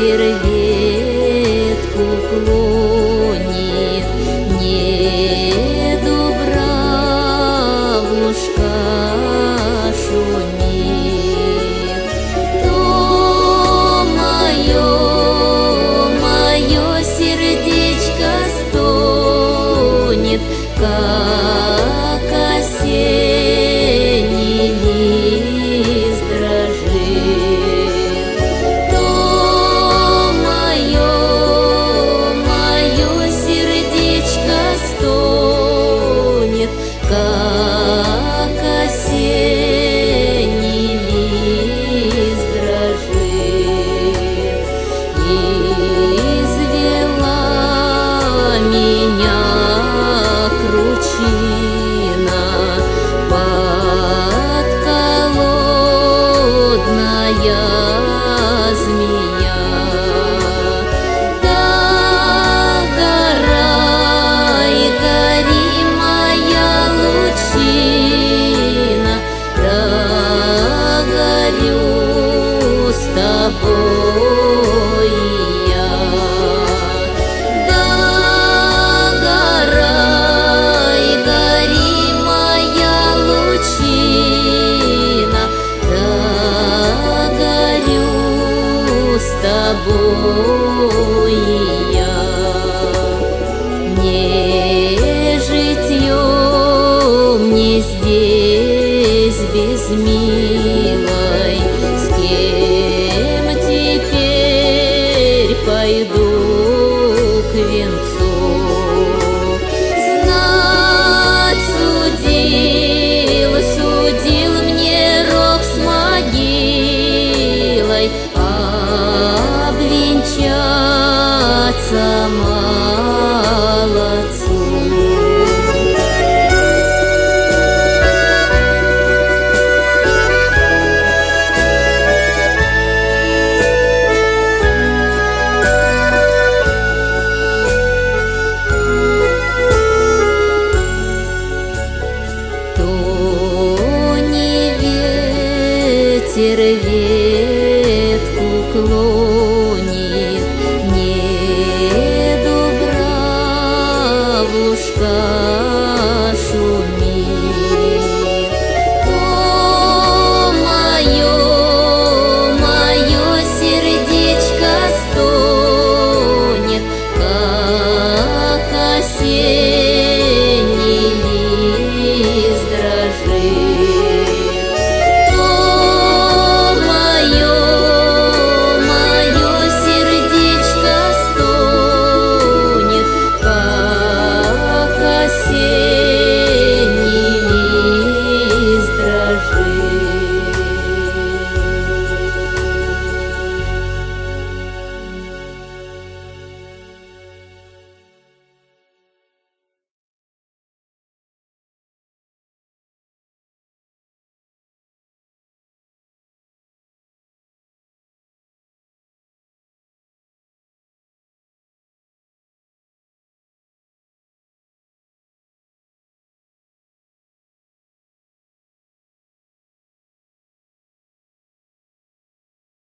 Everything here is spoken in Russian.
ветер ветку клонит, не дубравушка шумит, то мое сердечко стонет, как осенний лист дрожит, то мое сердечко стонет, как осенний лист дрожит. Извела меня кручина, подколодная змея. Да горай, гори моя лучина, да горю с тобой я. Да горай, гори моя лучина, да горю с тобой я. Не житье мне здесь без милой, с кем теперь пойду к венцу? Знать судил мне рок с могилой, обвенчаться молодцу. То не ветер